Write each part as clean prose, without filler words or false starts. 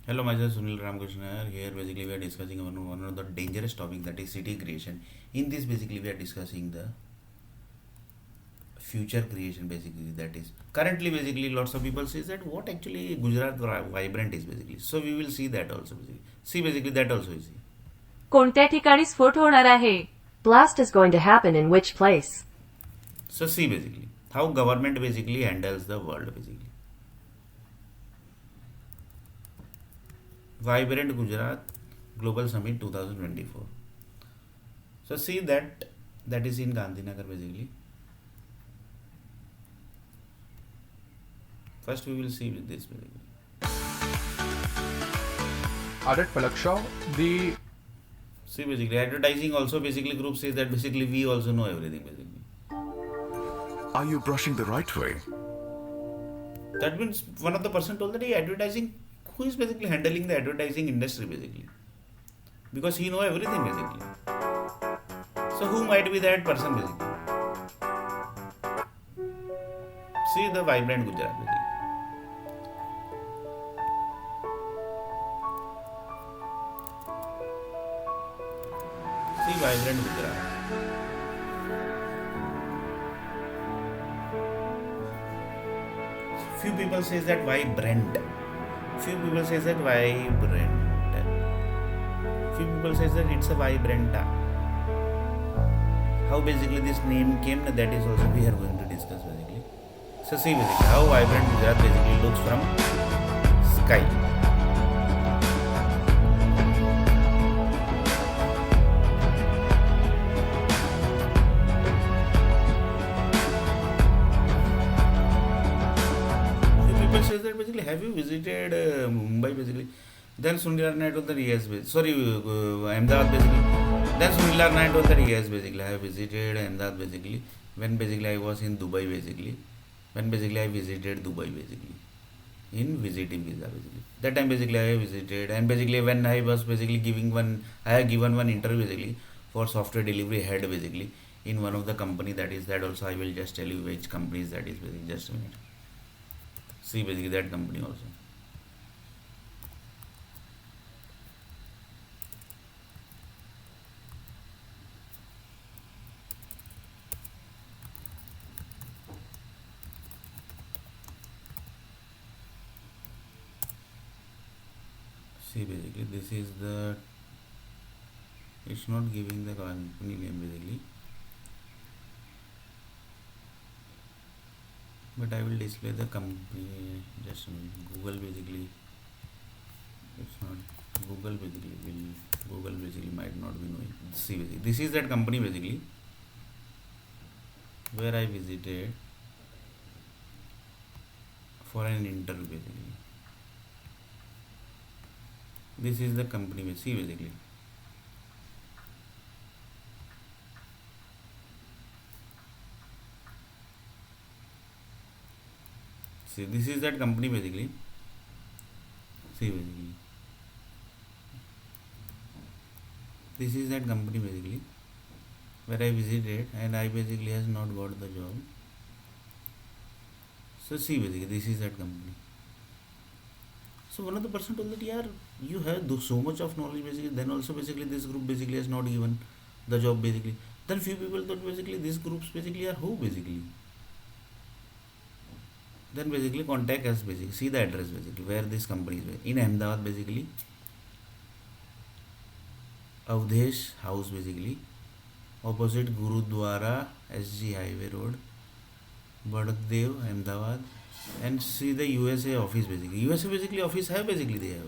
Hello, myself Sunil Ramakrishna. Here, basically, we are discussing one of the dangerous topic, that is city creation. In this, basically, we are discussing the future creation. Basically, that is currently, basically, lots of people says that what actually Gujarat vibrant is basically. So we will see that also. Basically, see basically that also is. कोणत्या ठिकाणी स्फोट होणार आहे? Blast is going to happen in which place? So see basically how government basically handles the world basically. Vibrant Gujarat Global Summit 2024. So see that is in Gandhinagar basically. First we will see with this basically. Added Palakshaw, the See basically advertising also basically group says that basically we also know everything basically. Are you brushing the right way? That means one of the person told that hey, advertising, who is basically handling the advertising industry basically, because he know everything basically. So who might be that person basically? See the vibrant Gujarat basically. See vibrant Gujarat. Few people says that vibrant. Few people says that vibrant. Few people says that it's a vibrant. How basically this name came, that is also we are going to discuss basically. So see basically how vibrant Gujarat basically looks from sky. People says that basically have you visited Mumbai basically? Then Sunil Arnay told that yes, sorry, Ahmedabad basically. Then Sunil Arnay told that yes, basically I have visited Ahmedabad basically when basically I was in Dubai basically. When basically I visited Dubai basically in visiting visa basically. That time basically I visited, and basically when I was basically giving one, I have given one interview basically for software delivery head basically in one of the company, that is that also I will just tell you which company is that is basically, just a minute. See basically that company also. See basically this is the, it's not giving the company name basically, but I will display the company, just a minute. Google basically, it's not Google basically will, Google basically might not be knowing. See basically this is that company basically where I visited for an interview basically. This is the company, see basically. See this is that company basically. See basically this is that company basically where I visited, and I basically has not got the job. So see basically this is that company. So one of the person told that yeah, you have so much of knowledge basically, then also basically this group basically has not given the job basically. Then few people thought basically these groups basically are who basically. Then basically contact us basically, see the address basically where this company is in Ahmedabad basically. Avdesh House basically, opposite Gurudwara SG Highway Road, Badakdev, Ahmedabad. And see the USA office basically. USA basically office have basically they have.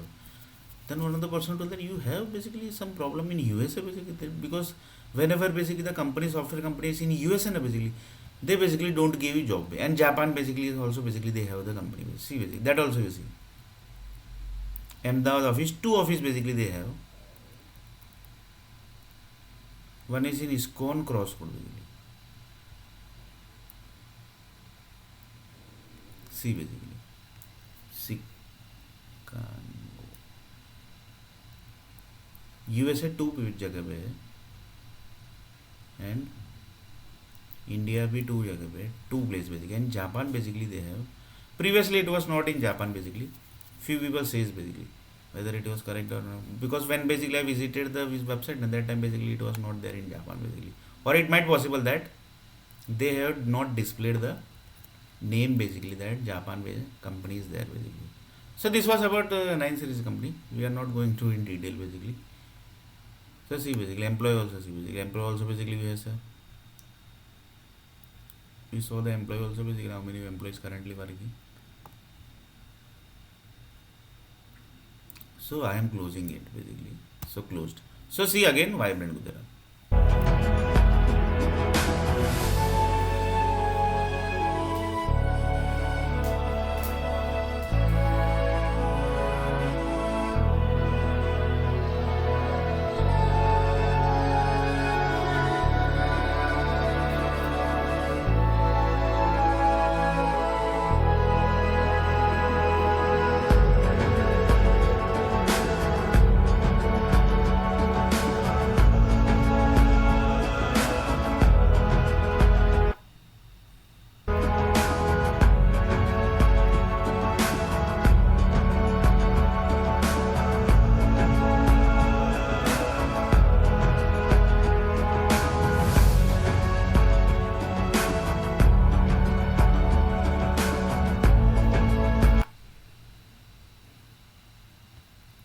Then one of the person told that you have basically some problem in USA basically, because whenever basically the company, software company is in USA basically, they basically don't give you job. And Japan basically is also basically they have the company. See basically that also you see. Ahmedabad office, two office basically they have. One is in ISKCON Crossroad basically. See basically Chicago, USA two जगह पे है, and India भी two जगह पे, two place basically, and Japan basically they have. Previously it was not in Japan basically. Few people says basically. whether it was correct or not, because when basically I visited the website at that time basically it was not there in Japan basically, or it might possible that they have not displayed the name basically that Japan company is there basically. So this was about 9 series company. We are not going to in detail basically. So see basically employee also, see basically employee also basically we saw the employee also basically how many employees currently working. So I am closing it basically. So closed. So see again Vibrant Gujarat.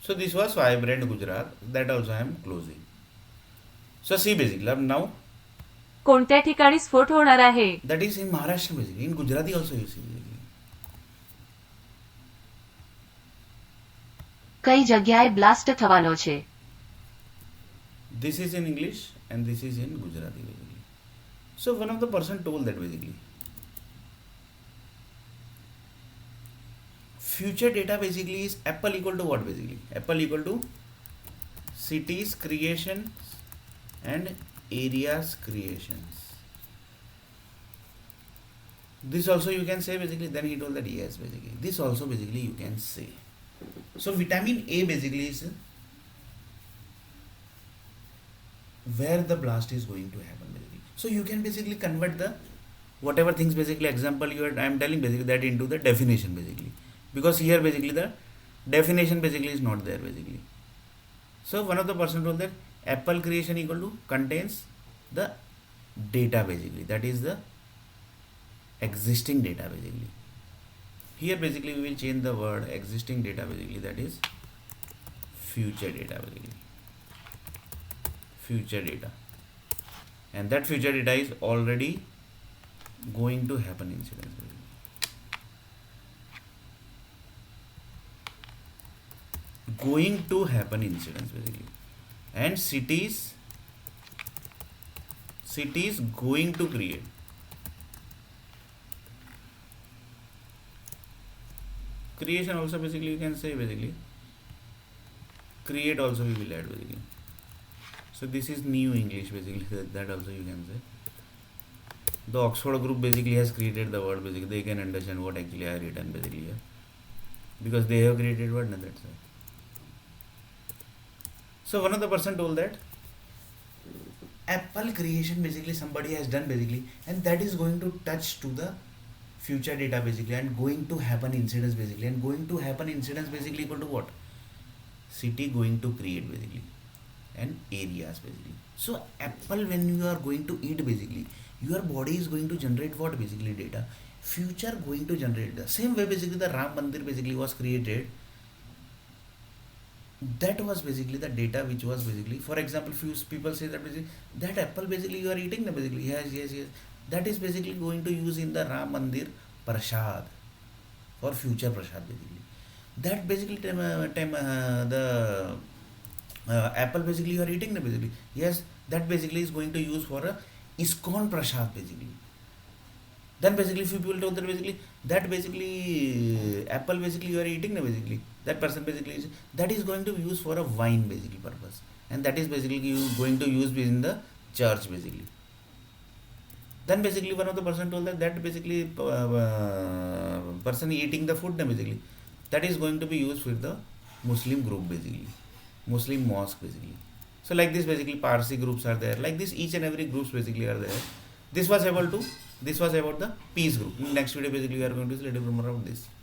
So this was Vibrant Gujarat. That also I am closing. So see basically now कोणत्या ठिकाणी स्फोट होणार आहे? that is in Maharashtra basically. In Gujarati also you see basically. કઈ જગ્યાએ blast થવાનો છે? This is in English and this is in Gujarati basically. So one of the person told that basically future data basically is Apple equal to what basically? Apple equal to cities creations and areas creations. This also you can say basically. Then he told that yes basically. This also basically you can say. So vitamin A basically is where the blast is going to happen basically. So you can basically convert the whatever things basically example I am telling basically that into the definition basically, because here basically the definition basically is not there basically. So one of the person told that Apple creation equal to contains the data basically, that is the existing data basically. Here basically we will change the word existing data basically, that is future data basically, future data, and that future data is already going to happen incidents basically. Going to happen incidents basically, and cities going to create. Creation also basically you can say basically, create also we will add basically. So this is new English basically, that also you can say. The Oxford group basically has created the word basically, they can understand what actually I have written basically here, because they have created word and that's why. So one of the person told that Apple creation basically somebody has done basically, and that is going to touch to the future data basically, and going to happen incidents basically, and going to happen incidents basically equal to what? City going to create basically, and areas basically. So Apple, when you are going to eat basically, your body is going to generate what basically? Data. Future going to generate the same way basically the Ram Mandir basically was created. That was basically the data which was basically, for example, few people say that basically that apple basically you are eating the basically, yes, that is basically going to use in the Ram Mandir prasad for future prasad basically. That basically the apple basically you are eating the basically, yes, that basically is going to use for a ISKCON prasad basically. Then basically few people told that basically apple basically you are eating the basically, that person basically is, that is going to be used for a wine basically purpose, and that is basically you going to use in the church basically. Then basically one of the person told that basically person eating the food basically, that is going to be used with the Muslim group basically, Muslim mosque basically. So like this basically Parsi groups are there, like this each and every groups basically are there. This was about the peace group. In next video basically we are going to see a little bit more about this.